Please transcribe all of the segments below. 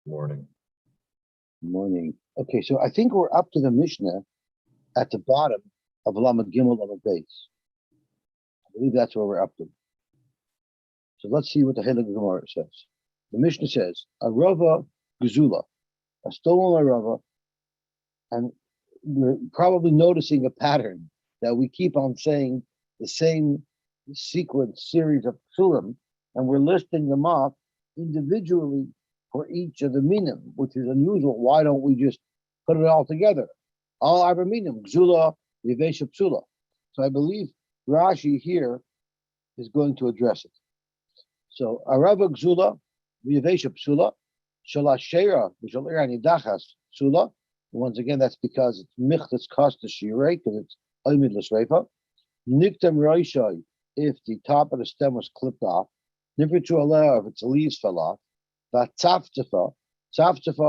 Morning. Morning. Okay, so I think we're up to the Mishnah at the bottom of Lamed Gimel Lamed Beis. I believe that's where we're up to. So let's see what the Hilchos Gemara says. The Mishnah says, Arava Gezula, a stolen Arava, and we're probably noticing a pattern that we keep on saying the same series of psulim, and we're listing them off individually for each of the minim, which is unusual. Why don't we just put it all together? All arba minim, Gzula, Yivesha Psula. So I believe Rashi here is going to address it. So Arava Gzula, Yivesha Psula, Shalashera, Vishalera Nidachas Psula. Once again, that's because it's Michtas Kosta Shirei, because it's Oimid L'Sreifa. Niktam Roishai, if the top of the stem was clipped off. Nifritu Aleh, if its leaves fell off. That tzaftefa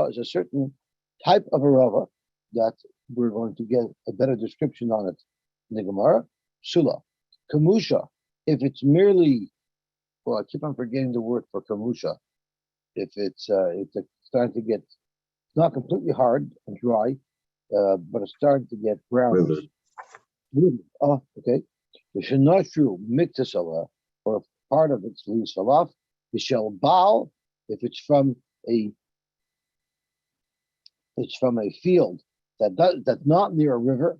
is a certain type of arava that we're going to get a better description on it in the Gemara. Psula. Kamusha, if it's merely, well, I keep on forgetting the word for kamusha. If it's starting to get, it's not completely hard and dry, but it's starting to get brown. Oh, okay. The shenashru miktasala, or if part of its leaves fell off. The shel baal, if it's from a field that's not near a river,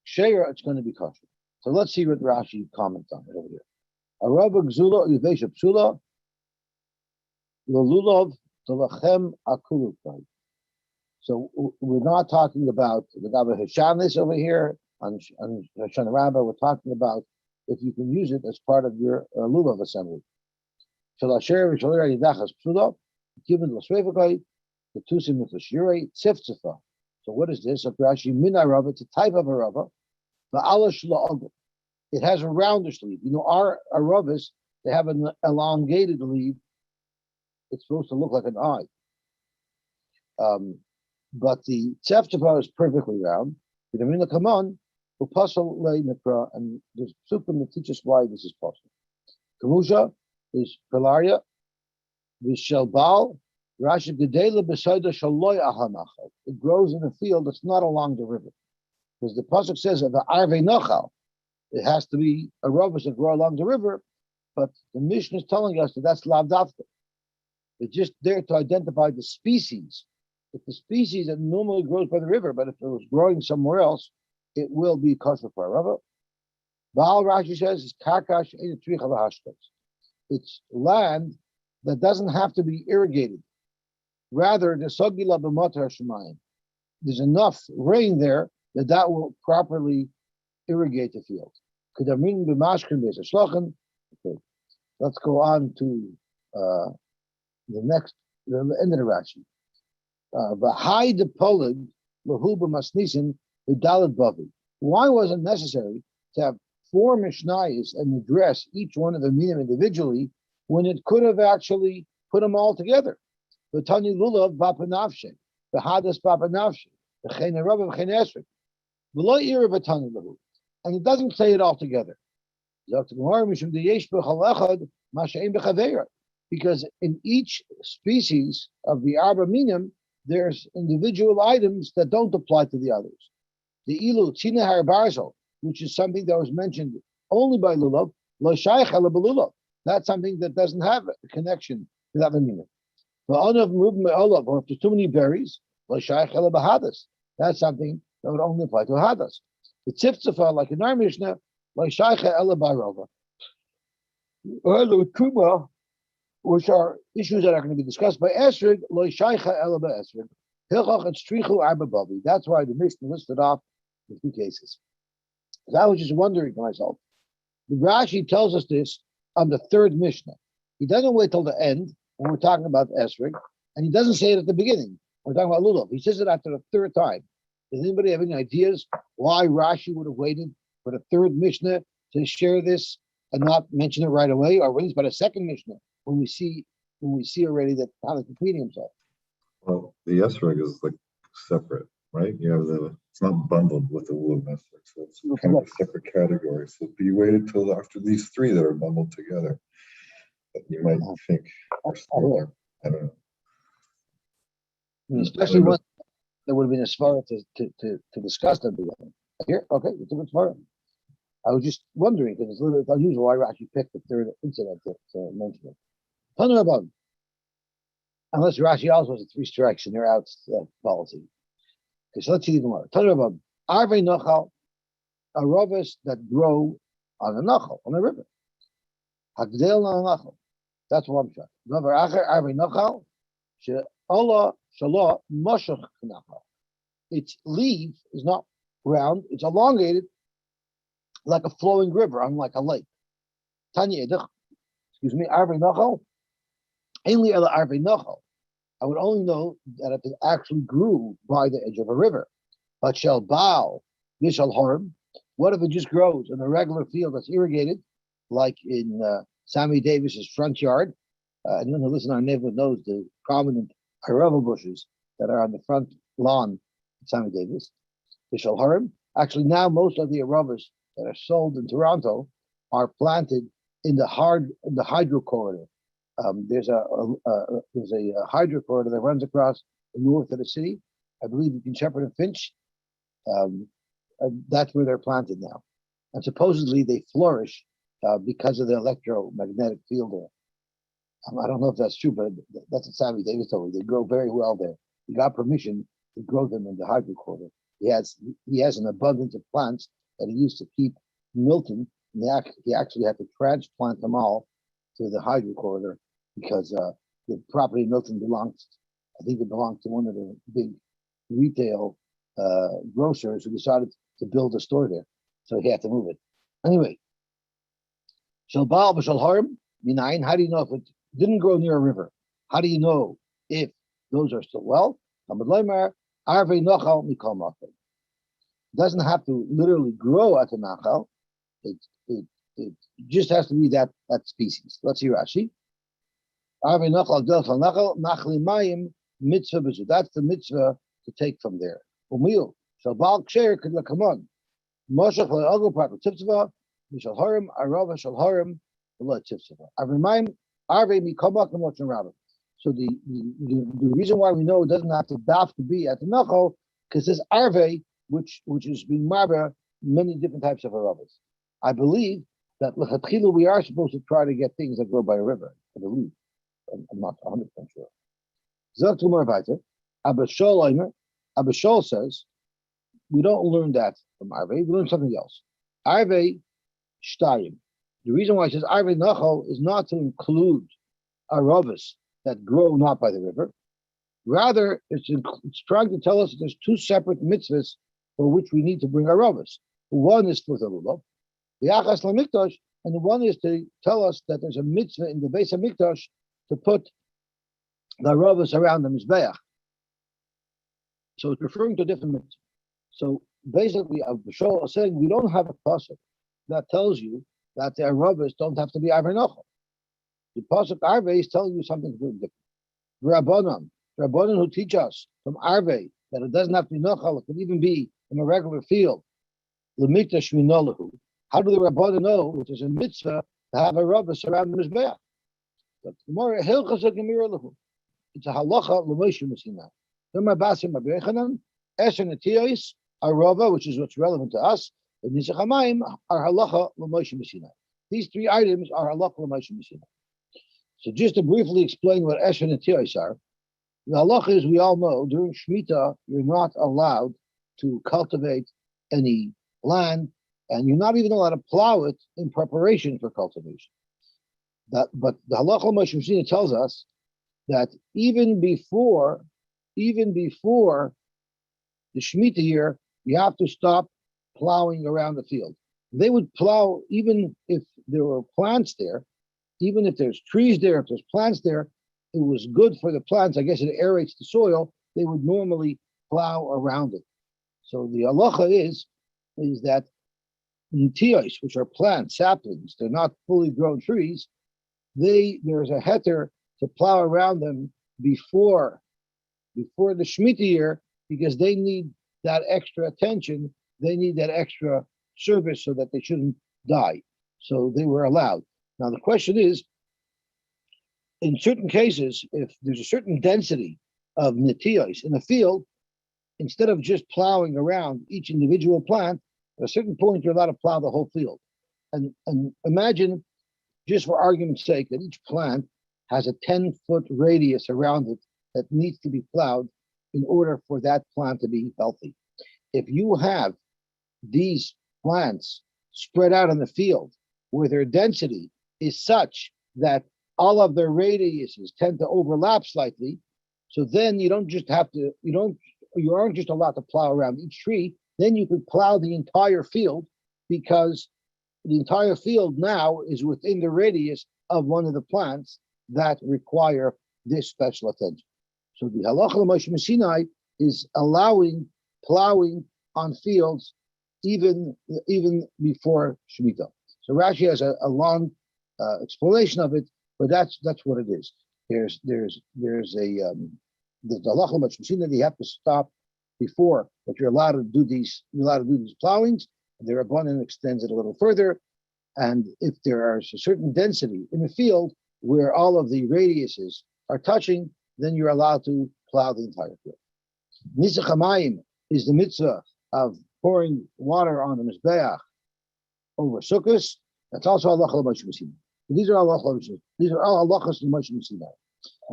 sheira, it's going to be kosher. So let's see what Rashi comments on it over here. Arava gzula yivesha psula lululav telachem akulukai. So we're not talking about the Gabba Hashanis over here on Shana Rabbah. We're talking about if you can use it as part of your lulav assembly. Given the Srefakai, the Tusim with the Shirei, Tzifzifa. So what is this? Rashi Minarava, it's a type of arava. It has a roundish leaf. You know, our aravas, they have an elongated leaf. It's supposed to look like an eye. But the Tzifzifa is perfectly round. And there's psukim that teach us why this is possible. Kamusha is Pelaria, Vishelbal, Rashi Gedela Besoida Shaloy Ahamachal. It grows in a field that's not along the river. Because the Pasuk says of the Arve Nochal, it has to be a rovers that grow along the river, but the Mishnah is telling us that that's Lavdavka. It's just there to identify the species. It's the species that normally grows by the river, but if it was growing somewhere else, it will be kosher for a rava. Baal Rashi says is Karkash Ein Tricha V'Hashtos. It's land that doesn't have to be irrigated. Rather, there's enough rain there that will properly irrigate the field. Okay, let's go on to the end of the Rashi. Why was it necessary to have 4 Mishnayos and address each one of the minim individually when it could have actually put them all together? The Tani Lulav Vapanavshe, the Hadas Vapanavshe, the Chenarab Chen Esrik, the Lo Ira Vatani Lahu. And it doesn't say it all together. Because in each species of the Arba Minim, there's individual items that don't apply to the others. The Ilu Tina Har Barzel, which is something that was mentioned only by Lulav, Lo Shaykh Ala B'Lulav. That's something that doesn't have a connection to that meaning. Or if there's too many berries, Lo Shaykh Ala B'Hadas. That's something that would only apply to Hadas. The Tzifzifa, like in our Mishnah, Lo Shaykh Ala B'Rova. Or the Kuma, which are issues that are going to be discussed by Esrig, Lo Shaykh Ala B'Esrig. Hilchach and Strichu Arba Bavi. That's why the Mishnah listed off the 2 cases. So I was just wondering to myself, the Rashi tells us this on the 3rd Mishnah. He doesn't wait till the end when we're talking about Esrig, and he doesn't say it at the beginning. We're talking about Lulav. He says it after the 3rd time. Does anybody have any ideas why Rashi would have waited for the 3rd Mishnah to share this and not mention it right away, or at least by the 2nd Mishnah when we see already that Tal is repeating himself? Well, the Esrog is like separate, right? You have it's not bundled with the Lulav Esrog, so it's kind of a separate category. So if you waited till after these 3 that are bundled together, that you might think are smaller. I don't know. I mean, especially one that would have been as far to discuss them together. Here, okay, it's a good far. I was just wondering because it's a little bit unusual why Rashi picked the third incident to mention it. Unless Rashi also has a 3 strikes and they're out policy. Okay, so let's see even more. Tanurabam, Arvei Nochal, arovas that grow on a Nochal, on a river. Hagdel on a Nochal. That's one shot. Number Acher, Arvei Nochal, Allah Shalah Moshach Nochal. Its leaf is not round, it's elongated like a flowing river, unlike a lake. Tanya Edach, excuse me, Arvei Nochal. Ainly Ela Arvei Nochal. I would only know that if it actually grew by the edge of a river. But shall bow, Yishal Horm. What if it just grows in a regular field that's irrigated, like in Sammy Davis's front yard? Anyone who listens to our neighborhood knows the prominent arava bushes that are on the front lawn of Sammy Davis. Yishal Horm. Actually, now most of the aravas that are sold in Toronto are planted in the hydro corridor. There's a hydro corridor that runs across the north of the city. I believe between Shepherd and Finch. That's where they're planted now, and supposedly they flourish because of the electromagnetic field there. I don't know if that's true, but that's what Sammy Davis told me. They grow very well there. He got permission to grow them in the hydro corridor. He has an abundance of plants that he used to keep in Milton. And he actually had to transplant them all to the hydro corridor because the property in Milton belongs to one of the big retail grocers who decided to build a store there. So he had to move it. Anyway, Shal Baal B'Shal Harm, Minayin, how do you know if it didn't grow near a river? How do you know if those are still well? It doesn't have to literally grow at the Nachal. It just has to be that species. Let's see Rashi. That's the mitzvah to take from there. Umil shalbal ksher could come on. Moshach le'ago praku tzivtzava mishal harim arava shal harim v'lo tzivtzava. Avrimayim arvei mikamak l'motzon rabba. So the reason why we know it doesn't have to be at the nachal because this arvei which is being marba many different types of aravas. I believe that lechatchila we are supposed to try to get things that grow by a river. I believe. I'm not 100% sure. Zok to more weiter. Abba Shol says we don't learn that from Arvei. We learn something else. Arvei Shtayim. The reason why it says Arvei Nachal is not to include aravas that grow not by the river. Rather, it's trying to tell us that there's 2 separate mitzvahs for which we need to bring aravas. One is for the lulav, the Achas LaMikdash, and the one is to tell us that there's a mitzvah in the Beis HaMikdash to put the aravas around the Mizbeach. So it's referring to different mitzvahs. So basically, Abishol is saying we don't have a pasuk that tells you that the aravas don't have to be Arvei Nochal. The pasuk Arvei is telling you something completely different. Rabbanan who teach us from Arvei that it doesn't have to be Nochal, it can even be in a regular field. L'mikdash minolahu. How do the Rabbanan know it is a mitzvah to have aravas around the Mizbeach? But the more hilchas lahu. It's a halacha l'moshe Messina. Then my basim abechanan esher netiyos arava, which is what's relevant to us. And Nisach Hamayim are halacha l'moshe Messina. These 3 items are halacha l'moshe Messina. So just to briefly explain what esher netiyos are, the halacha is we all know during Shemitah you're not allowed to cultivate any land, and you're not even allowed to plow it in preparation for cultivation. But the halacha l'moshe Messina tells us that even before the Shemitah year, you have to stop plowing around the field. They would plow even if there were plants there, even if there's trees there, if there's plants there, it was good for the plants. I guess it aerates the soil. They would normally plow around it. So the halacha is that nitiyos, which are plants, saplings, they're not fully grown trees, there's a heter to plow around them before the Shemitah year because they need that extra attention, they need that extra service so that they shouldn't die. So they were allowed. Now the question is, in certain cases, if there's a certain density of netios in the field, instead of just plowing around each individual plant, at a certain point you're allowed to plow the whole field. And imagine, just for argument's sake, that each plant has a 10-foot radius around it that needs to be plowed in order for that plant to be healthy. If you have these plants spread out in the field where their density is such that all of their radiuses tend to overlap slightly, so then you aren't just allowed to plow around each tree, then you could plow the entire field, because the entire field now is within the radius of one of the plants that require this special attention. So the halacha l'Moshe Sinai is allowing plowing on fields even before Shemitah. So Rashi has a long explanation of it, but that's what it is. There's the halacha l'Moshe Sinai that you have to stop before, but you're allowed to do these plowings. And the Rabbanan extends it a little further, and if there is a certain density in the field where all of the radiuses are touching, then you're allowed to plow the entire field. Nisach hamayim is the mitzvah of pouring water on the mizbeach over sukkahs. That's also halacha l'Moshe Sinai. These are all halachas l'Moshe Sinai.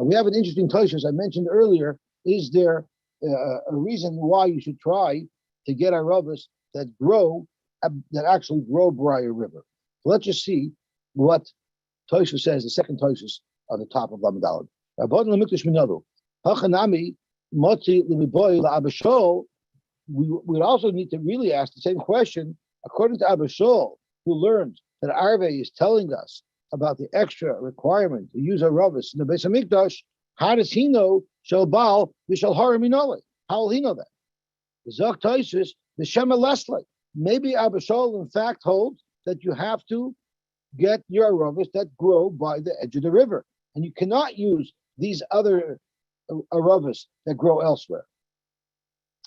We have an interesting tosh, as I mentioned earlier. Is there a reason why you should try to get aravas that actually grow by a river? So let's just see what Tosha says, the second Tosha on the top of Lamed Daled. We would also need to really ask the same question. According to Abba Shaul, who learned that Arve is telling us about the extra requirement to use aravas in the Beis Hamikdash, how does he know Shel Baal v'Shel Hara Minole? How will he know that? Zok Tosha the Shema Leslie. Maybe Abba Shaul in fact holds that you have to get your aravas that grow by the edge of the river, and you cannot use these other aravas that grow elsewhere.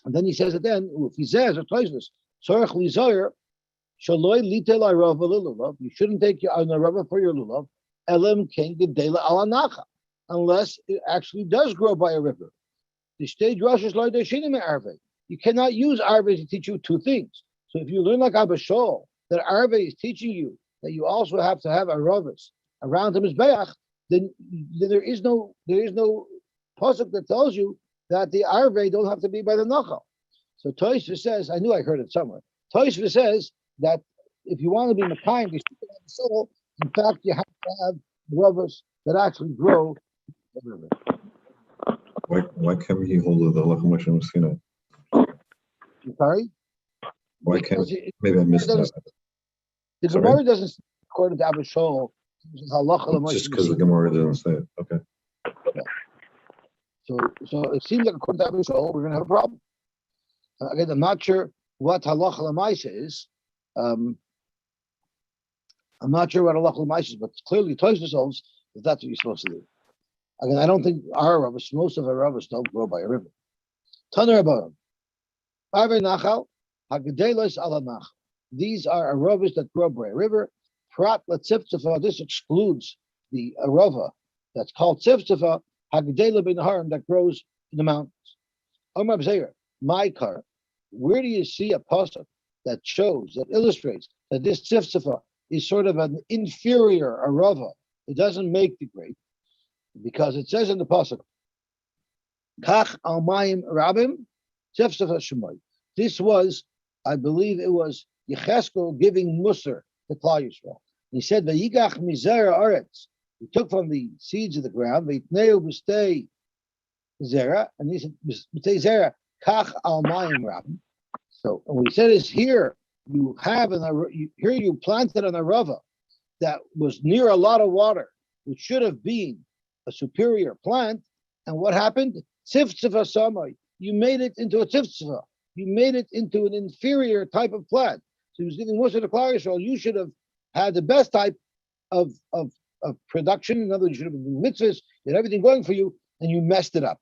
And then he says it then, if he says, you shouldn't take an arava for your lulav, unless it actually does grow by a river. The stage rushes like the arve. You cannot use arve to teach you two things. So if you learn like Abba Shaul, that arve is teaching you that you also have to have aravas around the mizbeach, then there is no pasuk that tells you that the arve don't have to be by the nachal. So Tosha says, I knew I heard it somewhere. Tosha says that if you want to be mekayim, in fact, you have to have aravas that actually grow the river. Why can't he hold the halacha l'Moshe Sinai? Sorry? Why can't? Maybe I missed that. The Gemara doesn't, according to Abba Shaul, halacha l'Moshe. Just because the Gemara doesn't say it. Okay. Yeah. So it seems like according to Abba Shaul, we're going to have a problem. Again, I'm not sure what halacha l'Maisa is. I'm not sure what halacha l'Maisa is, but clearly Tosha holds that that's what you're supposed to do. Again, I don't think our aravas, most of our aravas don't grow by a river. Taner Abaram. Arve Nachal, Hagadelos ala Nachal. These are aravas that grow by a river. Prat Latziftafa, this excludes the arava that's called Tziftafa, Hagadela bin Harim, that grows in the mountains. Omar Bzeir, my car. Where do you see a pasuk that shows, that illustrates that this Tziftafa is sort of an inferior arava? It doesn't make the grade. Because it says in the pasuk, "Kach al mayim rabim tzefsef shemoy." This was, I believe, it was Yecheskel giving Musar to Klal Yisrael. He said, "Vayigach mizera aretz." He took from the seeds of the ground, "Vayitneu b'stei zera," and he said, "B'stei zera kach al mayim rabim." So, and what he said is, here you planted an arava that was near a lot of water, which should have been a superior plant, and what happened? Tziftzava samai. You made it into a tziftzava. You made it into an inferior type of plant. So he was giving most of the Klal Yisrael. You should have had the best type of production. In other words, you should have been mitzvahs, you had everything going for you, and you messed it up.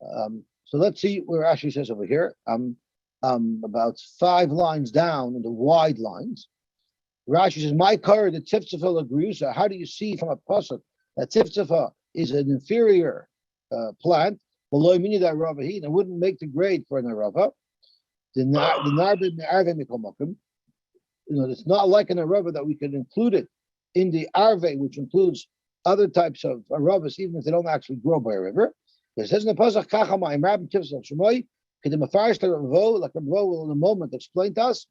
So let's see where Rashi says over here. About 5 lines down in the wide lines. Rashi says, "My car, the tziftzava l'griusa." How do you see from a pasuk that tziftzava is an inferior plant? below meaning that Arava heat, and wouldn't make the grade for an Arava. The Narbe Me'arve Mikomakim. It's not like an Arava that we can include it in the Arve, which includes other types of Aravas, even if they don't actually grow by a river. It says in the Pasach, Kacha Ma'im Rabim Tivsel Shemoy, Kedim Afarish Ravo, like Ravo will in a moment explain to us.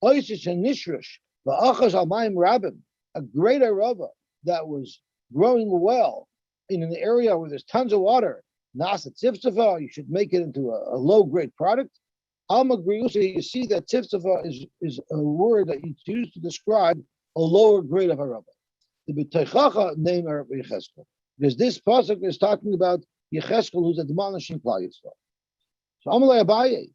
Oisish and Nishrush, Va'achas Al Ma'im Rabim, a great Arava that was growing well in an area where there's tons of water. Nasa Tivsava, you should make it into a low-grade product. Almagriusa, you see that Tivsava is a word that you use to describe a lower grade of Arava. The B'teichacha name Arava Yecheskel, because this pasuk is talking about Yecheskel, who's a demolishing Klal Yisrael. So Amalei Abaye,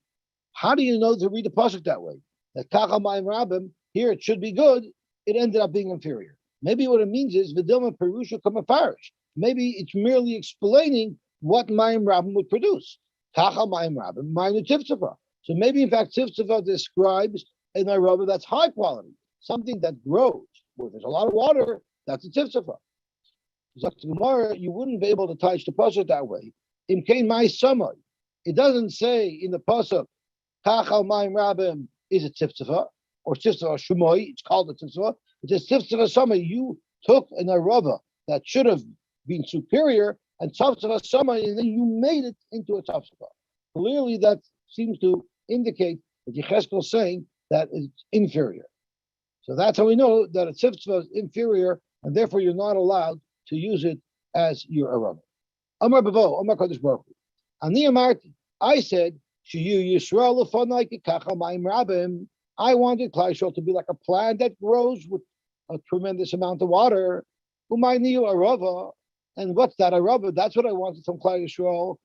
how do you know to read the pasuk that way? That Kacha Ma'im Rabim, here it should be good, it ended up being inferior. Maybe what it means is V'dilma Perusha Kamafarish. Maybe it's merely explaining what Ma'im Rabim would produce. Kacha Ma'im Rabim, Ma'im Tivsava. So maybe in fact Tivsava describes an Arava that's high quality, something that grows where there's a lot of water. That's a Tivsava. Gemara, you wouldn't be able to touch the pasuk that way. Imkain my samai. It doesn't say in the pasuk Kachal Ma'im Rabim is a Tivsava or Tivsava Shumoi. It's called a Tivsava. It says Tivsava Samai. You took an Arava that should have been superior and Tivsava Samai, and then you made it into a Tivsava. Clearly, that seems to indicate that Yecheskel is saying that it's inferior. So that's how we know that a Tivsava is inferior, and therefore you're not allowed to use it as your Arava. Amar Bavo, Amar Kadosh Baruch Hu. Ani Amarti, I said, Shiyu Yisrael Lefanai Kikacha Ma'im Rabim. I wanted Klal Yisrael to be like a plant that grows with a tremendous amount of water. Umayniu Arava. And what's that Arava? That's what I wanted from Klal Yisrael.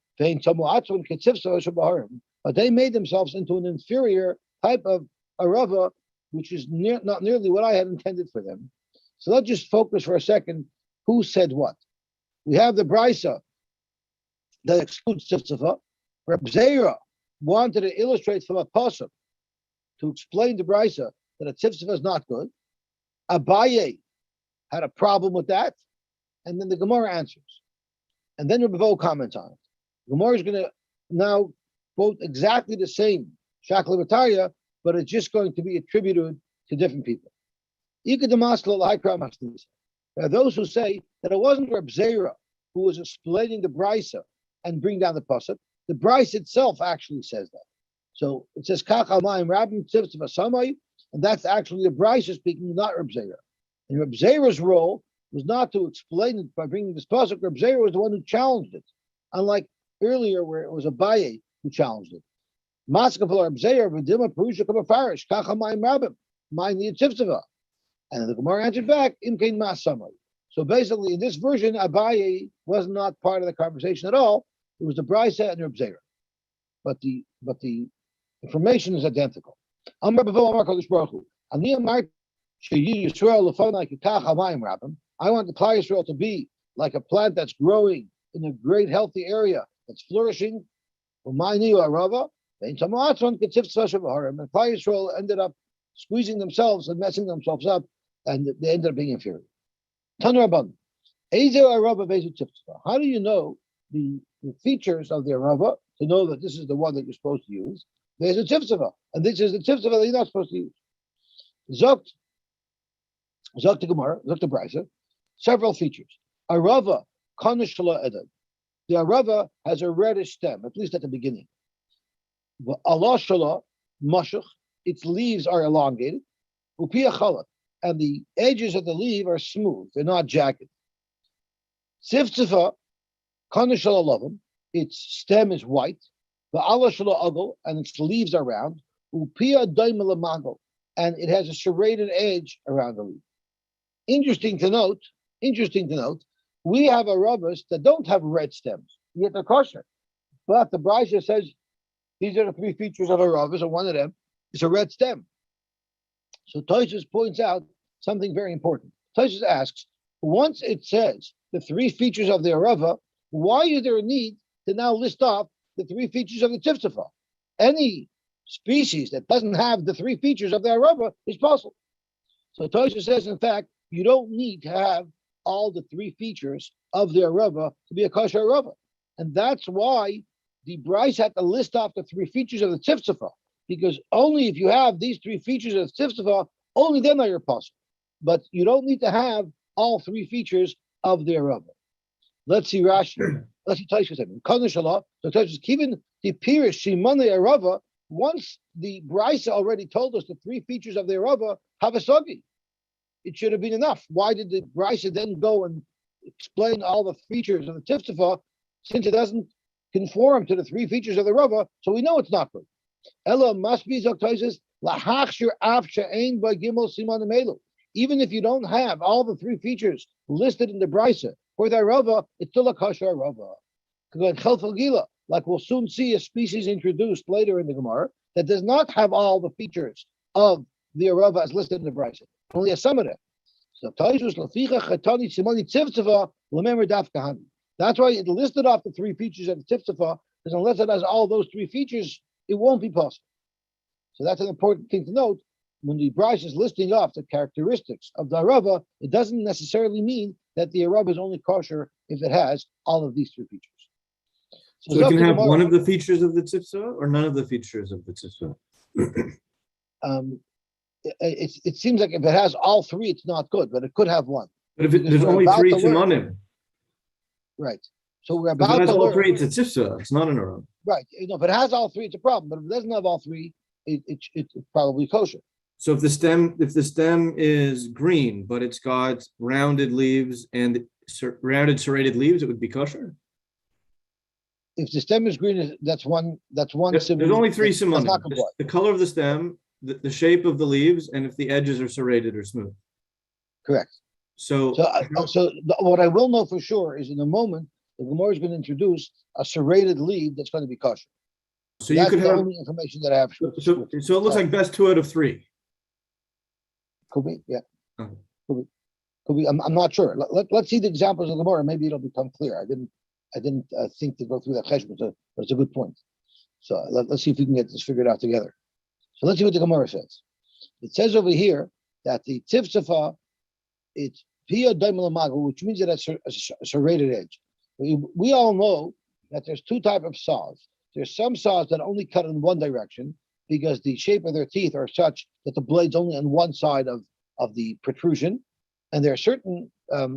But they made themselves into an inferior type of Arava, which is not nearly what I had intended for them. So let's just focus for a second. Who said what? We have the Brisa that excludes Tivsava. Reb Zera wanted to illustrate from a pasuk to explain the Brisa that a Tivsava is not good. Abaye had a problem with that, and then the Gemara answers. And then Reb Vo comments on it. The Gemara is going to now quote exactly the same Shakla V'Tarya, but it's just going to be attributed to different people. There are those who say that it wasn't Reb Zera who was explaining the Brisa and bring down the pasuk. The Brisa itself actually says that. So it says Kachal Ma'im Rabim Tivsava Samai, and that's actually the Brisa speaking, not Reb Zera. And Reb Zera's role was not to explain it by bringing this pasuk. Reb Zera was the one who challenged it, unlike earlier where it was Abaye who challenged it. Maskafal Reb Zera v'dilma Perusha Kamafarish Kachal Ma'im Rabim Ma'im Tivsava. And the Gemara answered back, Imkain Mas Samai. So basically, in this version, Abaye was not part of the conversation at all. It was the Brisa and Reb Zera. But the information is identical. Amar Bavo Amar Kadosh Baruch Hu. Ani Amar Sheyi Yisrael Lefanai Kikach Hamayim Rabim. I want the Klal Yisrael to be like a plant that's growing in a great healthy area that's flourishing. Umayni Arava. And Klal Yisrael ended up squeezing themselves and messing themselves up, and they ended up being inferior. How do you know the features of the Arava to know that this is the one that you're supposed to use? There's a Tivsava, and this is the Tivsava that you're not supposed to use. Zokt the Gemara, Zokt the Brisa, several features. Arava, Kanishla Edad. The Arava has a reddish stem, at least at the beginning. Allah Shala, Mashach, its leaves are elongated. Upia Chalat, and the edges of the leaf are smooth, they're not jagged. Tzivtzifa, Kanishal Alavim, its stem is white. Va'ala Shala Agel, and its leaves are round. Upia Daimala Mangal, and it has a serrated edge around the leaf. Interesting to note, we have Aravas that don't have red stems, yet they're kosher. But the Brisa says these are the three features of Aravas, and one of them is a red stem. So Tosfos points out something very important. Tosfos asks, once it says the three features of the Arava, why is there a need to now list off the three features of the Tivsava? Any species that doesn't have the three features of the Arava is possible. So Tosfos says, in fact, you don't need to have all the three features of the Arava to be a kosher Arava. And that's why the Bryce had to list off the three features of the tzivtzava, because only if you have these three features of the tzivtzava, only then are you possible. But you don't need to have all three features of the Arava. Let's see Rashi. Let's see Taisha saying. So Taisha given the Pirish Shimane Arava. Once the Bryce already told us the three features of the Arava have a sogi, it should have been enough. Why did the Bryce then go and explain all the features of the Tiftafa, since it doesn't conform to the three features of the Rava? So we know it's not good. Ella must be Zoktoises lahachshir afsha ein by gimel siman melu. Even if you don't have all the three features listed in the Brisa for the Rava, it's still a kosher Rava. Like we'll soon see a species introduced later in the Gemara that does not have all the features of the Rava as listed in the Brisa, only a some of them. So that's why it listed off the three features of the tiftafa, because unless it has all those three features, it won't be possible. So that's an important thing to note. When the Bryce is listing off the characteristics of the Arava, it doesn't necessarily mean that the Arava is only kosher if it has all of these three features. So it can have one of the features of the tzipsa or none of the features of the tzipsa? It seems like if it has all three, it's not good, but it could have one. But if there's only three simanim. Right. So we're about to learn. If it has all three, it's a tzipsa. It's not an Arava. Right. You know, if it has all three, it's a problem. But if it doesn't have all three, it's probably kosher. So if the stem is green, but it's got rounded leaves and rounded serrated leaves, it would be kosher. If the stem is green, that's one. There's only three simanim. The color of the stem, the shape of the leaves, and if the edges are serrated or smooth. Correct. So what I will know for sure is in a moment the Gemara is going to introduce a serrated leaf that's going to be kosher. So that's you could have only information that I have. So it looks like best 2 out of 3. Could be, yeah. Could be. I'm not sure. Let's see the examples of the Gemara. Maybe it'll become clear. I didn't think to go through that cheshbon, but it's a good point. So let's see if we can get this figured out together. So let's see what the Gemara says. It says over here that the tifsafa, it's pia daimel, which means that it's a serrated edge. We all know that there's 2 types of saws. There's some saws that only cut in one direction because the shape of their teeth are such that the blade's only on one side of the protrusion. And there are certain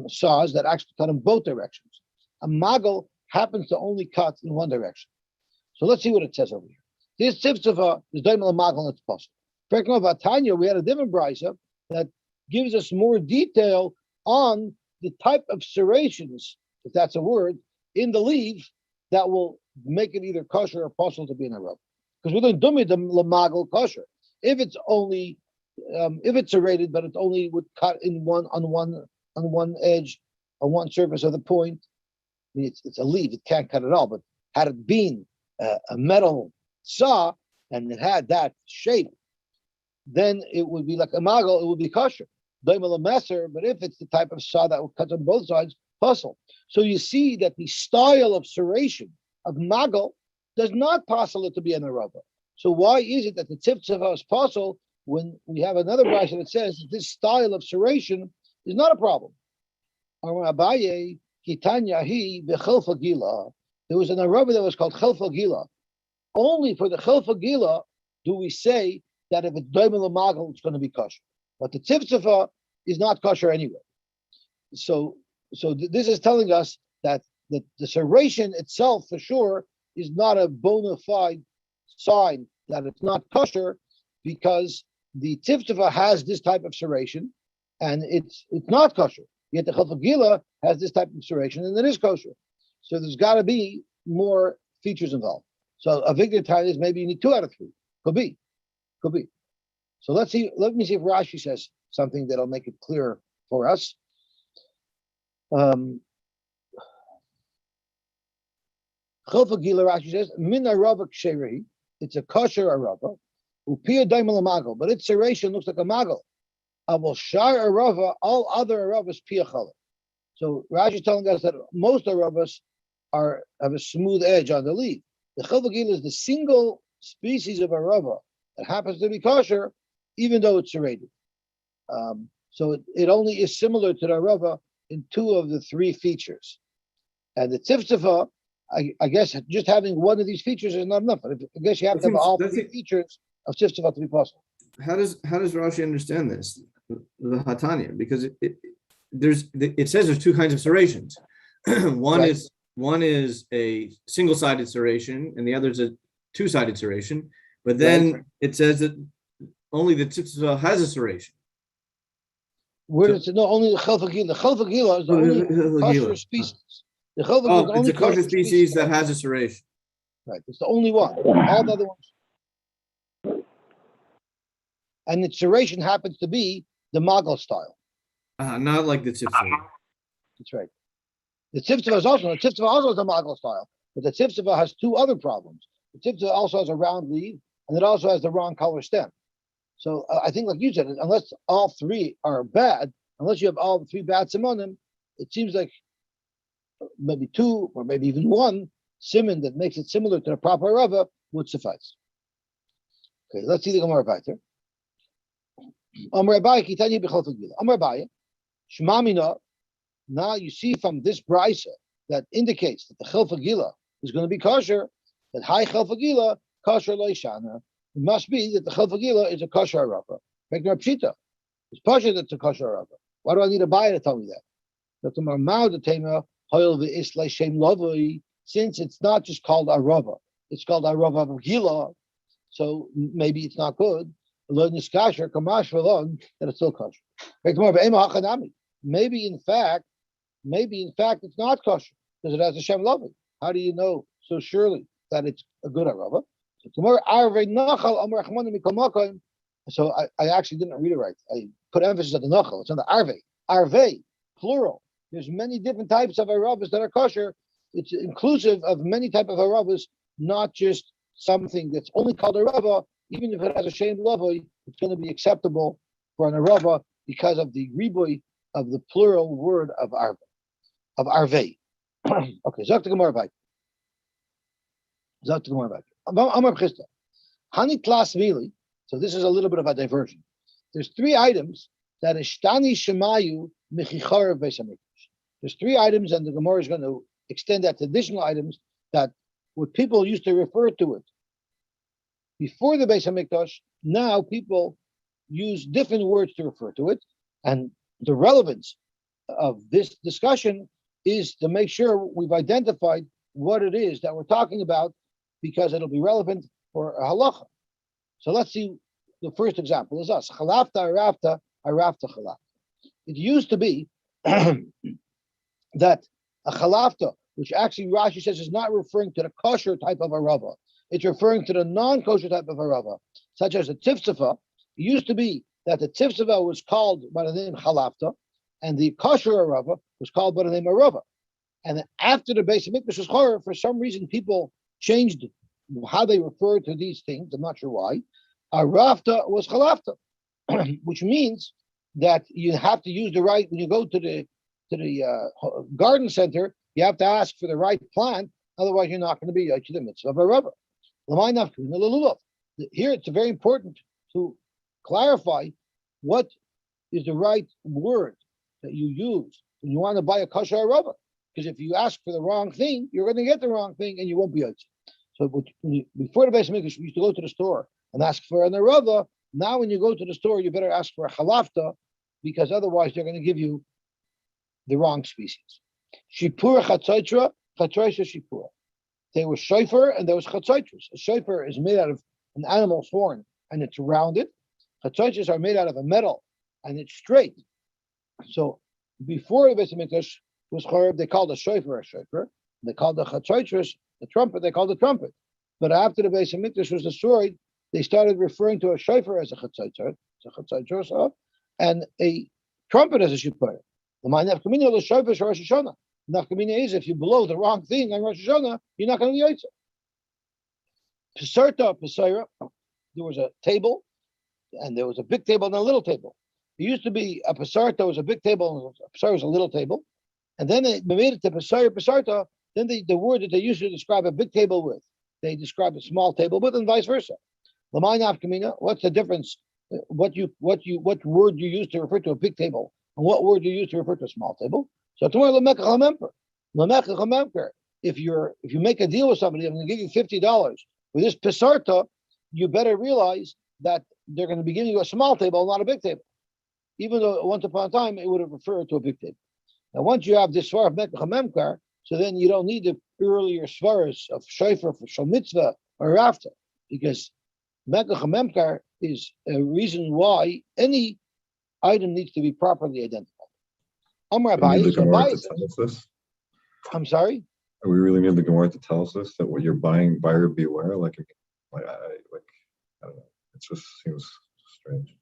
saws that actually cut in both directions. A magal happens to only cut in one direction. So let's see what it says over here. This tifsafa is daimel magal, and it's possible. Tanya, we had a different brisa that gives us more detail on the type of serrations, if that's a word, in the leaf that will make it either kosher or possible to be in a row. Because we're going to do the magal kosher. If it's only, if it's serrated, but it only would cut in one edge, on one surface of the point. I mean, it's a leaf; it can't cut at all. But had it been a metal saw and it had that shape, then it would be like a magal. It would be kosher. But if it's the type of saw that will cut on both sides, puzzle. So you see that the style of serration of magal does not possible it to be an arava. So why is it that the tiftzava is possible when we have another brisa that says that this style of serration is not a problem? There was an arava that was called chelfa gila. Only for the chelfa gila do we say that if it's daimel magal, it's going to be kosher. But the tiftzava is not kosher anyway. So this is telling us that the serration itself, for sure, is not a bona fide sign that it's not kosher, because the tiftzava has this type of serration, and it's not kosher. Yet the chelfa has this type of serration, and it is kosher. So there's got to be more features involved. So a victor time is maybe you need 2 out of 3. Could be. So let's see. Let me see if Rashi says something that'll make it clear for us. Chelfa gila, Rashi says, min arava ksheri. It's a kosher arava. Upia daimel magal, but its serration looks like a magal. Avol shar arava, all other aravas pia chala. So Rashi is telling us that most aravas have a smooth edge on the leaf. The chelfa gila is the single species of arava that happens to be kosher, even though it's serrated. So it only is similar to the arava in 2 of the 3 features. And the tiftzava I guess just having one of these features is not enough. I guess you have to have all three features of tzivtzava to be possible. How does Rashi understand this, the Hatanya? Because it says there's two kinds of serrations. One is a single-sided serration, and the other is a two-sided serration. But then it says that only the tzivtzava has a serration. Where does it? No, only the chelfagila. The chelfagila is the only kosher species. The chelfagila is the only it's a kosher species that has a serration. Right, it's the only one. All the other ones. And its serration happens to be the magal style. Not like the tzivtzava. That's right. The tzivtzava is also the magal style, but the tzivtzava has two other problems. The tzivtzava also has a round leaf, and it also has the wrong color stem. So I think, like you said, unless all three are bad, unless you have all the three bad simonim, it seems like maybe two or maybe even one simon that makes it similar to the proper rava would suffice. Okay, let's see the Gemara Vayter. Amar Abaye kitani b'chol fagila. Amar Abaye, shmamina. Now you see from this brisa that indicates that the chel fagila is going to be kosher. That high chel fagila kosher loishana. It must be that the chel fagila is a kosher rava. Make no pshita. It's kosher that's a kosher rava. Why do I need a buyer to tell me that? That the marmau the tema hoil v'is leishem lovui. Since it's not just called a rava, it's called a rava fagila. So maybe it's not good. That it's still kosher. Maybe in fact it's not kosher because it has a shem loving. How do you know so surely that it's a good arava? So I actually didn't read it right. I put emphasis on the nachal. It's on the arve, plural. There's many different types of aravas that are kosher. It's inclusive of many types of aravas, not just something that's only called a rava. Even if it has a shem loving, it's going to be acceptable for an arava because of the riboy of the plural word of arve. Okay, Zok the Gemara back. Amar Chista. Hani Klas Vili. So this is a little bit of a diversion. There's three items that Ishtani Shemayu Mechichar Beis Hamikdash. There's three items, and the Gemara is going to extend that to additional items that what people used to refer to it before the Beis Hamikdash. Now people use different words to refer to it, and the relevance of this discussion is to make sure we've identified what it is that we're talking about, because it'll be relevant for a halacha. So let's see. The first example is us. Chalafta, arafta, arafta, chalafta. It used to be that a chalafta, which actually Rashi says is not referring to the kosher type of arava, it's referring to the non-kosher type of arava, such as the tzivtzava. It used to be that the tzivtzava was called by the name chalafta, and the kosher arava was called by the name arava. And after the Beis Hamikdash was chorah, for some reason people changed how they refer to these things. I'm not sure why. Arafta was chalafta, which means that you have to use the right, when you go to the garden center, you have to ask for the right plant, otherwise you're not going to be to the mitzvah of arava. Here it's very important to clarify what is the right word that you use when you want to buy a kosher arava. Because if you ask for the wrong thing, you're going to get the wrong thing and you won't be yotze. So before the Beis Hamikdash, we used to go to the store and ask for an arava. Now when you go to the store, you better ask for a chalafta, because otherwise they're going to give you the wrong species. Shipur chatzoitra, chatzoitra shipur. There was shofar and there was chatzoitras. A shofar is made out of an animal's horn and it's rounded. Chatzoitras are made out of a metal and it's straight. So before the Beis Hamikdash was chorab, they called a shofar. They called the chatzoitras the trumpet. They called the trumpet. But after the Beis Hamikdash was destroyed, they started referring to a shofar as a chatzoitras, and a trumpet as a shofar. The nafkamina of shofar is Rosh Hashanah. Nafkamina is if you blow the wrong thing on Rosh Hashanah, you're not going to be yotze. Pesarta, there was a table, and there was a big table and a little table. It used to be a pesarta was a big table, and a pesarta was a little table. And then they made it to pesarta. Then the word that they used to describe a big table with, they describe a small table with, and vice versa. Lamai nafkamina. What's the difference? What word you use to refer to a big table, and what word you use to refer to a small table? So tomorrow lamekach lamemper. if you make a deal with somebody, I'm going to give you $50 for this pesarta, you better realize that they're going to be giving you a small table, not a big table. Even though once upon a time it would have referred to a big table. Now, once you have this svar of Mekach Memkar, so then you don't need the earlier svaras of Shofar for Shal Mitzvah or after, because Mekach Memkar is a reason why any item needs to be properly identified. Amar Do we need Abaye, the so Gemara Abaye to says, tell us this? I'm sorry? Do we really need the Gemara to tell us this, that what you're buying, buyer beware? Like I don't know. It just seems strange.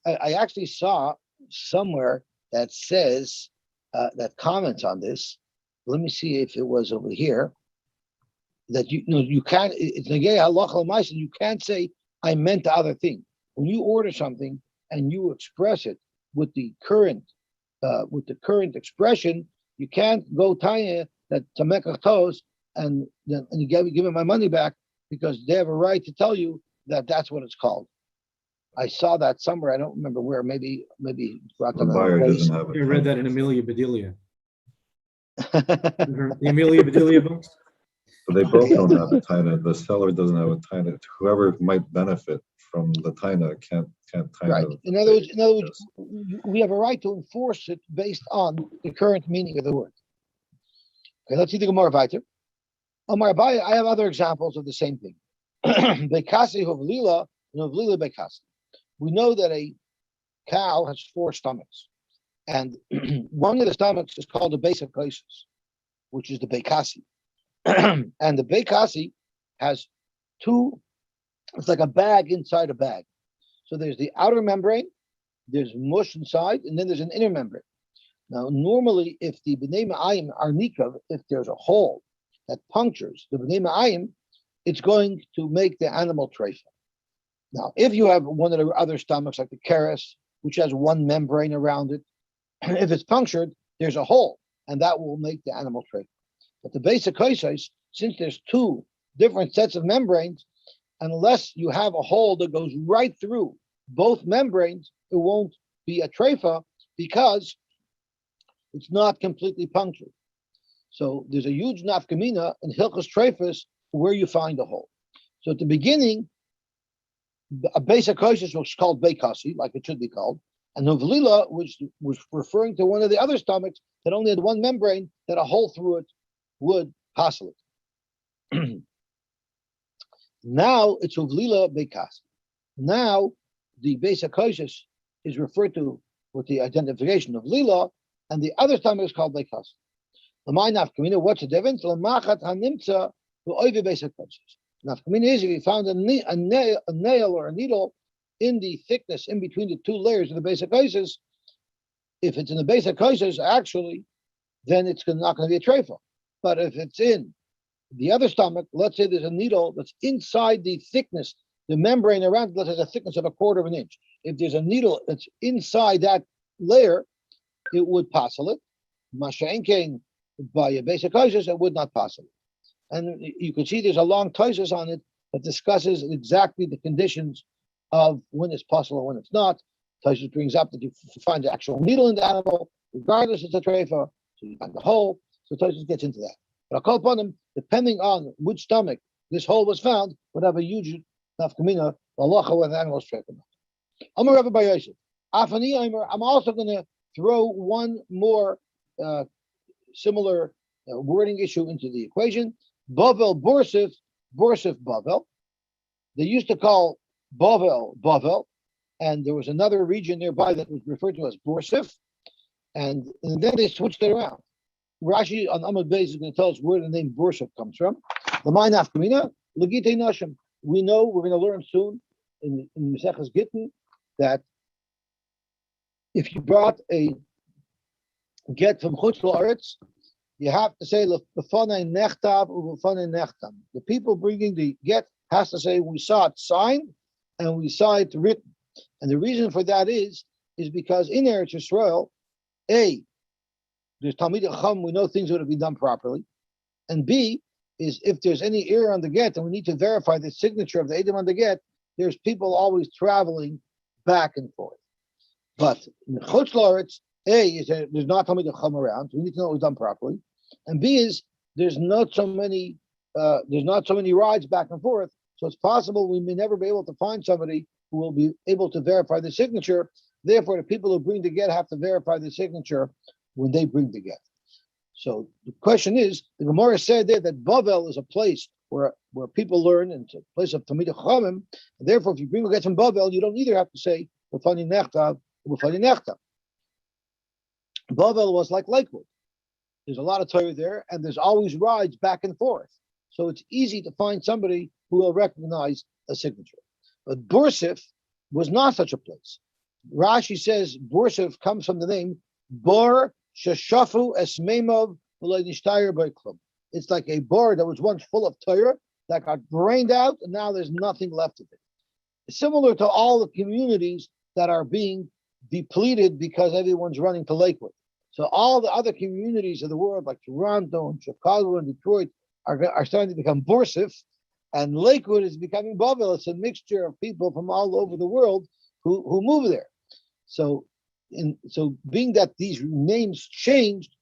I actually saw somewhere that says, that comments on this. Let me see if it was over here. That you can't, it's negay halacha l'maisa, you can't say, I meant the other thing. When you order something and you express it with the current expression, you can't go tanya that tamekach tos and you give me my money back, because they have a right to tell you that that's what it's called. I saw that somewhere. I don't remember where. Maybe brought The to buyer place. doesn't have I a read that in Amelia Bedelia. The Amelia Bedelia books. So they both don't have a taina. The seller doesn't have a taina. Whoever might benefit from the taina can't taina. Right. In other words, we have a right to enforce it based on the current meaning of the word. Okay, let's see the Gemara weiter. Omar Abaye, I have other examples of the same thing. Bekasi hovlila and hovlila bekasi. We know that a cow has 4 stomachs, and one of the stomachs is called the base of places, which is the bekasi. And the bekasi has 2, it's like a bag inside a bag. So there's the outer membrane, there's mush inside, and then there's an inner membrane. Now, normally, if the b'nei ma'ayim are nikav, if there's a hole that punctures the b'nei ma'ayim, it's going to make the animal treifa. Now, if you have one of the other stomachs, like the keres, which has 1 membrane around it, if it's punctured, there's a hole, and that will make the animal treifa. But the basic kaisais, since there's 2 different sets of membranes, unless you have a hole that goes right through both membranes, it won't be a treifa because it's not completely punctured. So there's a huge nafkamina in Hilchos Treifas where you find a hole. So at the beginning, a basic kosher was called Beikasi, like it should be called, and Novlila was referring to one of the other stomachs that only had 1 membrane that a hole through it would passel it. Now it's Uvlila Beikasi. Now the basic kosher is referred to with the identification of Lila, and the other stomach is called Beikasi. What's the difference? Nafkamina is if you found a nail or a needle in the thickness in between the 2 layers of the basic cases, if it's in the basic cases, actually, then it's not going to be a treifa. But if it's in the other stomach, let's say there's a needle that's inside the thickness, the membrane around it has a thickness of 1/4 of an inch. If there's a needle that's inside that layer, it would passel it. Masha'enkein, by a basic cases, it would not passel it. And you can see there's a long thesis on it that discusses exactly the conditions of when it's possible and when it's not. Thesis brings up that you find the actual needle in the animal, regardless it's a treifa, so you find the hole. So thesis gets into that. But I'll call upon them, depending on which stomach this hole was found, would have a huge nafkamina, halacha whether the animal is treifa. I'm a Rabbi Bar Yosef. I'm also going to throw one more similar wording issue into the equation. Bavel, Borsif, Bavel. They used to call Bavel, and there was another region nearby that was referred to as Borsif, and then they switched it around. Rashi on Amud Beis is going to tell us where the name Borsif comes from. L'may nafkamina, legitei nashim. We know we're going to learn soon in Maseches Gittin that if you brought a get from Chutz La'aretz, you have to say l'fanei nechtav u'l'fanei nechtam. The people bringing the get has to say we saw it signed and we saw it written. And the reason for that is because in Eretz Yisrael, A, there's Talmid Chacham, we know things would have been done properly, and B is if there's any error on the get and we need to verify the signature of the Edom on the get, there's people always traveling back and forth. But in Chutz La'aretz, A is that there's not Talmid Chacham around, so we need to know it was done properly. And B is there's not so many rides back and forth, so it's possible we may never be able to find somebody who will be able to verify the signature. Therefore, the people who bring the get have to verify the signature when they bring the get. So the question is, the Gemara said there that Bavel is a place where people learn, and it's a place of Talmidei Chachamim. And therefore, if you bring a get from Bavel, you don't either have to say B'fani Nechtav or B'fani Nechtav. Bavel was like Lakewood. There's a lot of Torah there, and there's always rides back and forth. So it's easy to find somebody who will recognize a signature. But Borsif was not such a place. Rashi says Borsif comes from the name Bor Sheshafu Esmeimov V'Lo Beiklum. It's like a bar that was once full of Torah that got drained out, and now there's nothing left of it. It's similar to all the communities that are being depleted because everyone's running to Lakewood. So all the other communities of the world, like Toronto and Chicago and Detroit, are starting to become Borsif, and Lakewood is becoming Bavel. It's a mixture of people from all over the world who move there. So being that these names changed,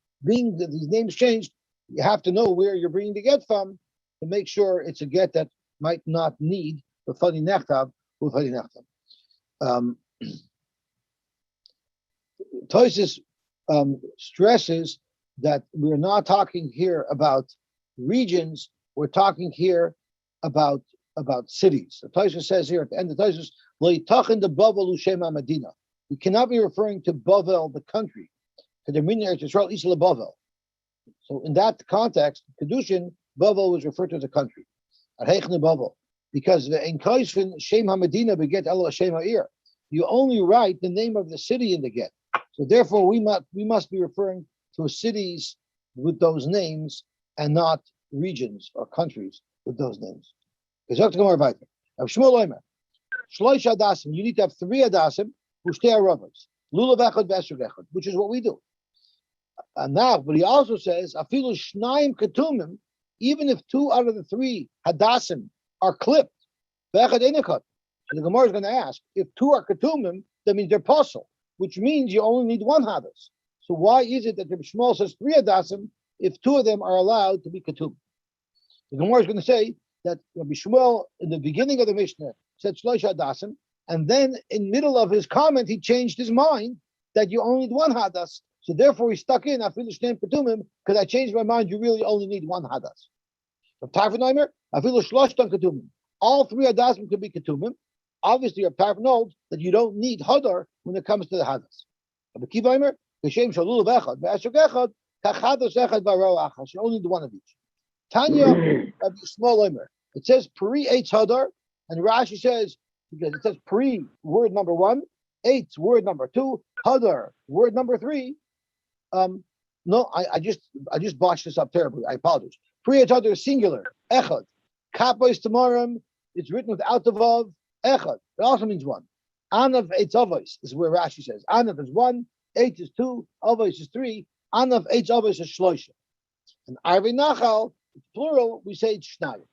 you have to know where you're bringing the get from to make sure it's a get that might not need the B'fani Nechtav or B'fani Nechtav. Tosfos stresses that we're not talking here about regions, we're talking here about cities. The Tosfos says here at the end of Tosfos, Lo yitachin de Bavel Ushem HaMedina. We cannot be referring to Bavel, the country, to the Min Eretz Yisrael Isla Bavel. So in that context, Kedushin, Bavel was referred to as a country. Arheichne Bavel, because the Enkaishin Shem HaMedina beget Elo Shem Ha'ir. You only write the name of the city in the get. So therefore, we must be referring to cities with those names and not regions or countries with those names. You need to have 3 adasim, which is what we do. And now, but he also says, afilu shnaim ketumim, even if 2 out of the 3 hadasim are clipped, so the Gemara is going to ask, if 2 are ketumim, that means they're puzzle, which means you only need 1 hadas. So why is it that the Shmuel says 3 hadasim if 2 of them are allowed to be ketumim? The Gemara is going to say that Rabbi Shmuel, in the beginning of the Mishnah, said shlosh hadasim, and then in middle of his comment, he changed his mind that you only need 1 hadas. So therefore, he stuck in afilu shneim ketumim because I changed my mind. You really only need 1 hadas. From Tarfenheimer, afilu shloshtan ketumim. All 3 hadasim could be ketumim. Obviously, Rav Tarfon holds that you don't need hadar when it comes to the hadas. Rabbi Kivaimer, Kashem shalul v'echad ve'ashuk echad kachados echad v'aro achas. You only need 1 of each. Tanya, Rabbi Shmuel Omer. It says pri eitz hadar, and Rashi says because it says pri word number 1, eitz word number 2, hadar word number 3. No, I just botched this up terribly. I apologize. Pri eitz hadar is singular. Echad. Kapos tamarim. It's written without the vav. Echad. It also means 1. Anav eitz avos is where Rashi says. Anav is 1, eitz is 2, avos is 3. Anav eitz avos is shloisha. And arvei nachal, it's plural, we say it's shnayim.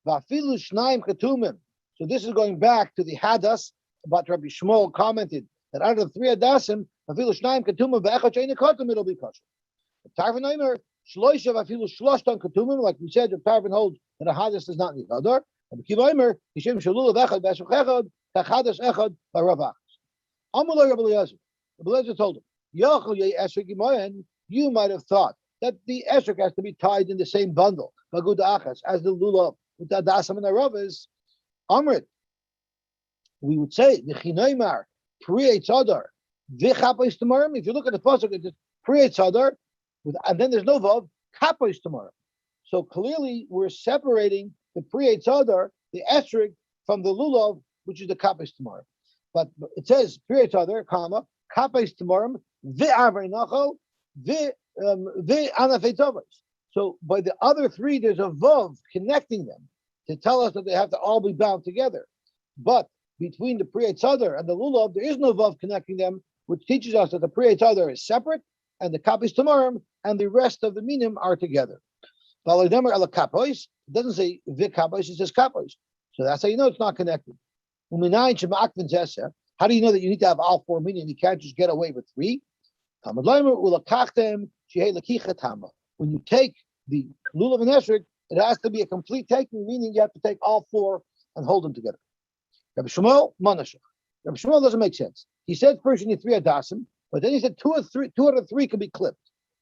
Vafilu shnayim ketumim. So this is going back to the hadas, but Rabbi Shmuel commented that out of the 3 hadasim, vafilu shnayim ketumim ve'echad she'ein ketumim, it'll be kosher. Tarfon Omer, shloisha vafilu shloshtan ketumim, like we said, the Tarfon holds that a hadas does not need hadar. Rabbi Kiva Omer, Kishem shalul v'echad ve'ashuk echad kachadas echad v'ravach. Amulay Rabbi Eliezer. Rabbi Eliezer told him, Yachol yei esrog imoyen, you might have thought that the esrog has to be tied in the same bundle, bagud achas, as the lulav with the hadasim and the ravas. Amrit, we would say the chinoimar pri eitz hadar v'chapos tamarim. If you look at the pasuk, it's pri eitz hadar, and then there's no vav kapos tamarim. So clearly, we're separating the pri eitz hadar, the esrog, from the lulav, which is the kapos tamarim. But it says pri eitz hadar, comma kapos tamarim v'avrei nachal v'anaf eitz avos. So by the other 3, there's a vav connecting them to tell us that they have to all be bound together. But between the pri eitz hadar and the lulav, there is no vav connecting them, which teaches us that the pri eitz hadar is separate and the kapos tamarim and the rest of the minim are together. It doesn't say v'kapos, it says kapos. So that's how you know it's not connected. How do you know that you need to have all 4 minim? You can't just get away with 3. when you take the lulav and esrog, it has to be a complete taking, meaning you have to take all four and hold them together. Rabbi Shmuel, Manashah. Rabbi Shmuel doesn't make sense. He said first you need 3 adasim, but then he said two out of three could be clipped.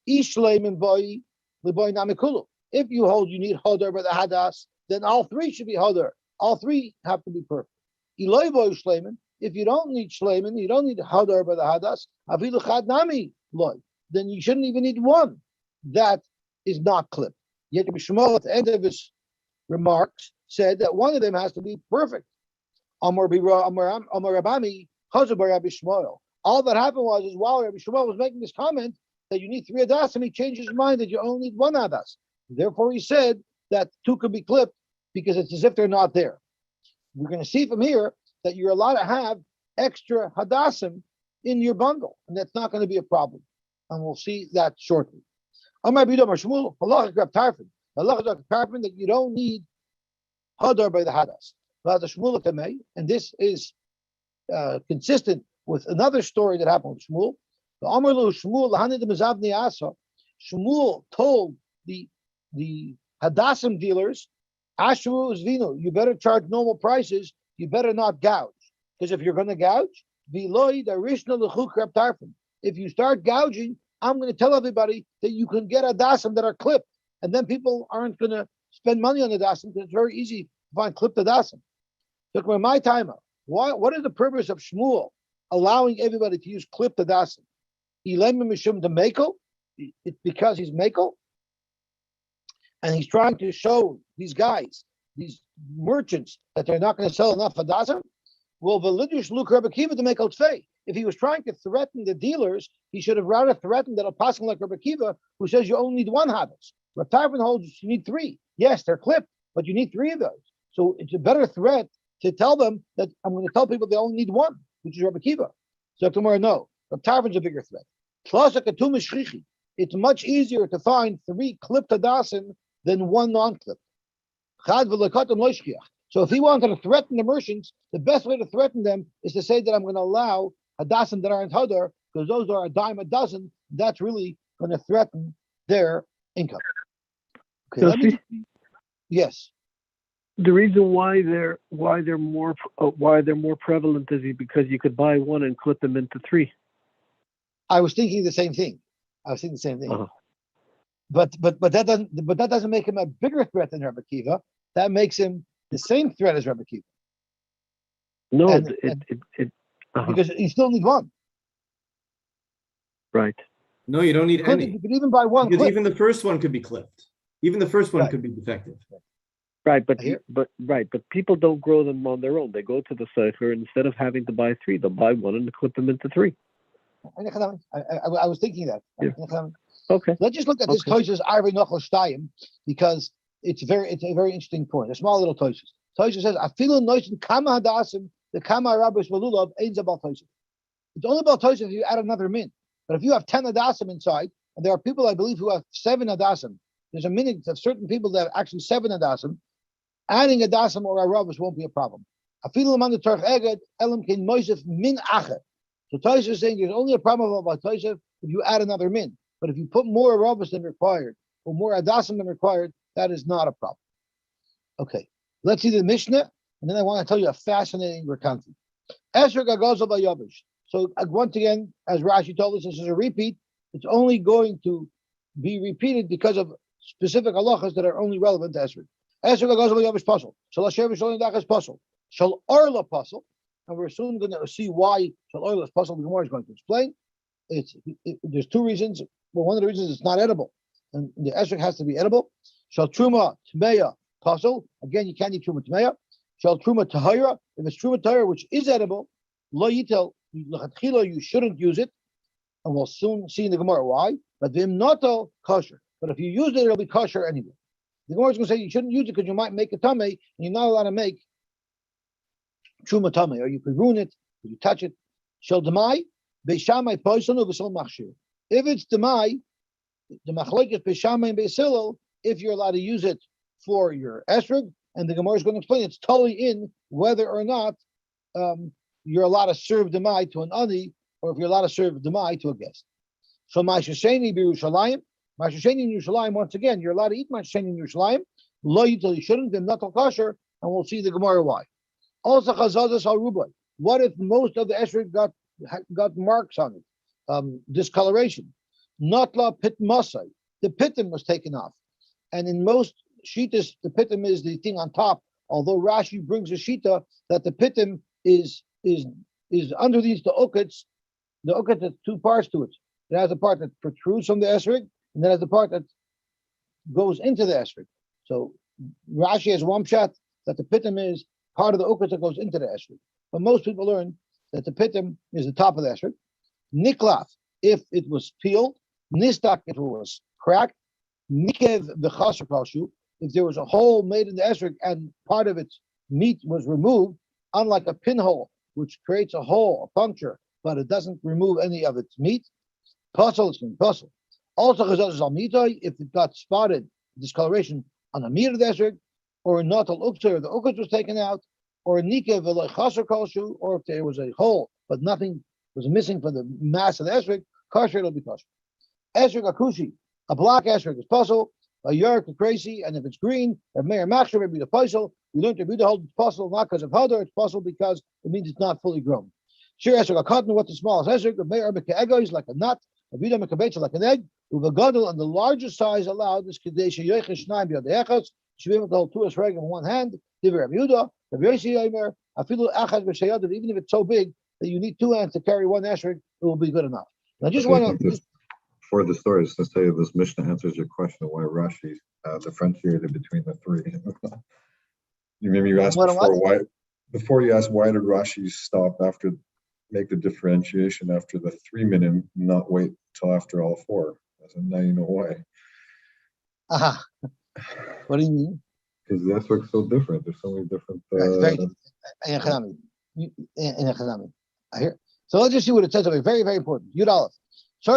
Ish shleimin boy liboy namikulu. If you hold you need hodar by the hadas, then all 3 should be hodar. All 3 have to be perfect. Eloi boy shleimin. If you don't need shleimin, you don't need hodar by the hadas. Afilu chad nami loy. Then you shouldn't even need one that is not clipped. Yet Rabbi Shmuel at the end of his remarks said that one of them has to be perfect. Amar Rabami, Chazar Rabbi Shmuel. All that happened was while Rabbi Shmuel was making this comment that you need 3 hadas, and he changed his mind that you only need 1 hadas. Therefore, he said that 2 could be clipped because it's as if they're not there. We're going to see from here that you're allowed to have extra hadasim in your bundle, and that's not going to be a problem. And we'll see that shortly. Amar Bidom Shmuel, halacha grab tarfin. Halacha tarfin that you don't need hadar by the hadas. And this is consistent with another story that happened with Shmuel. Shmuel told the Hadassim dealers, you better charge normal prices, you better not gouge. Because if you're going to gouge, if you start gouging, I'm going to tell everybody that you can get Hadassim that are clipped. And then people aren't going to spend money on Hadassim because it's very easy to find clipped Hadassim. Look, my timer. What is the purpose of Shmuel allowing everybody to use clipped Hadassim? It's because he's Mekel, and he's trying to show these guys, these merchants, that they're not going to sell enough Hadassim. Well, Velidish Luke Rebbe Kiva to make Otzvei. If he was trying to threaten the dealers, he should have rather threatened that apostle like Rebbe Kiva, who says you only need 1 Hadas. Reb Tarfon holds you need 3. Yes, they're clipped, but you need 3 of those. So it's a better threat to tell them that I'm going to tell people they only need 1, which is Rebbe Kiva. So tomorrow, no. Reb Tarfon's a bigger threat. It's much easier to find 3 clipped Hadassim than 1 non-clipped. So if he wanted to threaten the merchants, the best way to threaten them is to say that I'm going to allow Hadassim that aren't Hadar, because those are a dime a dozen. That's really going to threaten their income. Okay, yes. The reason why they're more prevalent is because you could buy 1 and clip them into 3. I was thinking the same thing. Uh-huh. But that doesn't make him a bigger threat than Rebbe Kiva. That makes him the same threat as Rebbe Kiva. No, because you still need 1. Right. No, you don't need any. You could even buy 1 because clip. even the first one could be clipped. Even the first one could be defective. Right, but people don't grow them on their own. They go to the secher, and instead of having to buy 3, they'll buy 1 and clip them into 3. I was thinking that. Yeah. Okay. Let's just look at this Tosh's Arvei Nochel Shtayim, because it's a very interesting point. A small little Tosh's. Tosh's says, "Afilu noisin kama hadasim the kama rabbis velulav ein zabal Tosh's." It's only about Tosh's if you add another min. But if you have 10 hadasim inside, and there are people I believe who have 7 hadasim, there's a minute of certain people that have actually 7 hadasim. Adding hadasim or a rabbis won't be a problem. Afilu man the torch eged elam kin moisef min achet. So Tosh's is saying there's only a problem about Tosh's if you add another min. But if you put more rabbis than required, or more hadasim than required, that is not a problem. Okay, let's see the Mishnah, and then I want to tell you a fascinating recounting. Esher Gagozal Bayabish. So once again, as Rashi told us, this is a repeat. It's only going to be repeated because of specific halachas that are only relevant to Esher. Esher Gagozal Bayabish Pasal. Shal Asher V'Shalom Dachas Pasal. Shal Orla Pasal. And we're soon going to see why Shal Orla is Pasal. The Gemara is going to explain. There's 2 reasons. Well, one of the reasons it's not edible, and the esrog has to be edible. Shal truma tmeya pasal. Again, you can't eat truma tmeya. Shal truma tahira. If it's truma tahira, which is edible, lo yitel l'chatchila, you shouldn't use it, and we'll soon see in the Gemara why. But vim noto kosher. But if you use it, it'll be kosher anyway. The Gemara is going to say you shouldn't use it because you might make a tame, and you're not allowed to make truma tame, or you could ruin it, or you touch it. Shal demai beishamai poisonu v'sol machshir. If it's demai, the machlokes beishamai and beisilil, if you're allowed to use it for your esrog, and the Gemara is going to explain it's totally in whether or not you're allowed to serve demai to an ani, or if you're allowed to serve demai to a guest. So my shesheni b'Yerushalayim, Mashasheni in Yerushalayim, once again, you're allowed to eat Mashasheni in Yerushalayim. Lo yitel, you shouldn't, then not kosher, and we'll see the Gemara why. Also, Chazadas al Rubai. What if most of the esrog got marks on it? Discoloration. Notla pit masai. The pitim was taken off. And in most shitas, the pitim is the thing on top. Although Rashi brings a shita that the pitim is underneath the uketz. The uketz has two parts to it. It has a part that protrudes from the esrog, and then has the part that goes into the esrog. So Rashi has one shot that the pitim is part of the uketz that goes into the esrog. But most people learn that the pitim is the top of the esrog. Niklaf, if it was peeled. Nistak, if it was cracked. Nikev v'chaser kalshu, if there was a hole made in the esrog and part of its meat was removed, unlike a pinhole, which creates a hole, a puncture, but it doesn't remove any of its meat. Puzzle, it's going to puzzle. Also, if it got spotted, discoloration on the meat of the esrog, or not al uktzah, or the uktzah was taken out, or nikev v'chaser kalshu, or if there was a hole but nothing was missing from the mass of the esrog, kosher, it'll be kosher. Esrog akushi, a black esrog is puzzle, a yark, a crazy, and if it's green, a mayor machshir may be the puzzle. We learned to be the whole puzzle not because of hodor, it's puzzle because it means it's not fully grown. Shir esrog a cotton, what's the smallest esrog? A mayor ego is like a nut, a vida mekabetza like an egg, uvagadol, and the largest size allowed is kadesh yoiches shnaim b'yadechas, should be able to hold two esrog in one hand. Divrei Rabbi Yehuda, Rabbi Yosy Omer, afilu achad b'shayadav, even if it's so big that you need two hands to carry one esrog, it will be good enough. And I just want to. For the stories, to say this Mishnah answers your question of why Rashi differentiated between the three. You asked before you asked why did Rashi stop after make the differentiation after the 3 minute, not wait till after all four. I said, now you know why. Aha. What do you mean? Because the esrog's so different. There's so many different. I hear. So let's just see what it says over here. Very, very important. Yud Aleph. When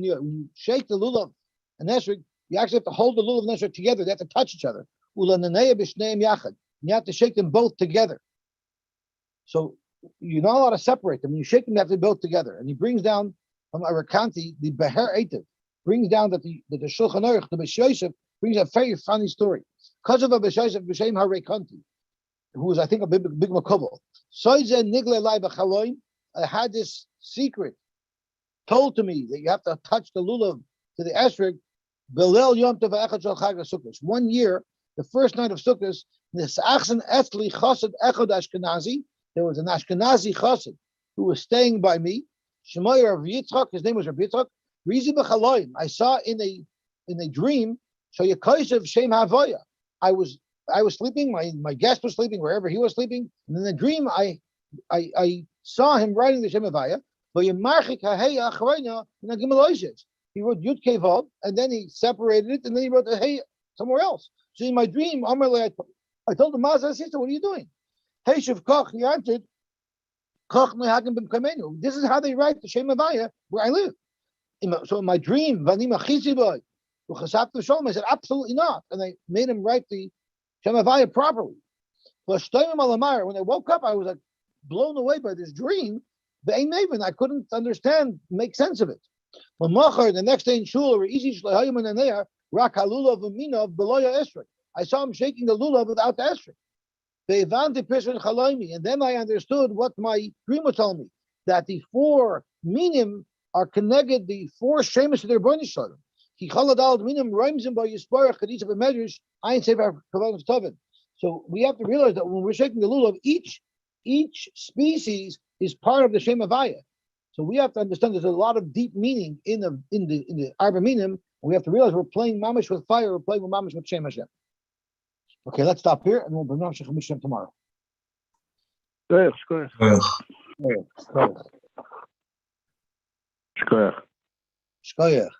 you shake the lulav and esrog, you actually have to hold the lulav and esrog together. They have to touch each other. You have to shake them both together. So you're not allowed to separate them. When you shake them, they have to be both together. And he brings down from Arakanti, the Beher Eitiv, brings down that the Shulchan Aruch, the Beis Yosef, brings a very funny story. Because of a Beis Yosef, B'Shem Harekanti, who was, I think, a big makubal. I had this secret told to me that you have to touch the lulav to the esrog. Belel Yom Tov Echad Shel Chag HaSukkos. 1 year, the first night of Sukkos, Nisachsen Ethli Chassid Echad Ashkenazi. There was an Ashkenazi Chassid who was staying by me. Shemayah Rav Yitzchak, his name was Rav Yitzchak. Rizi B'Chaloim. I saw in a dream. So Yekaisev Shem Havaya. I was sleeping. My guest was sleeping wherever he was sleeping. And in the dream, I saw him writing the Shem Havaya. He wrote Yud Kei Vav, and then he separated it, and then he wrote the Hey somewhere else. So in my dream, I told him, Mazah sister, what are you doing? Hey Shiv Koch, he answered, this is how they write the Shem Havaya where I live. So in my dream, I said, absolutely not. And I made him write the Shem Havaya properly. When I woke up, I was like blown away by this dream. I couldn't understand, make sense of it. The next day in shul, I saw him shaking the lulav without the esrog. And then I understood what my dream was telling me, that the 4 minim are connected, the 4 shemus to their bonish shalom. So we have to realize that when we're shaking the lulav, each species is part of the Shem Havaya. So we have to understand there's a lot of deep meaning in the Arba Minim. We have to realize we're playing mamish with fire, we're playing with mamish with Shem Hashem. Okay, let's stop here and we'll bring Mamish Hashem tomorrow. Shkoyach. Shkoyach.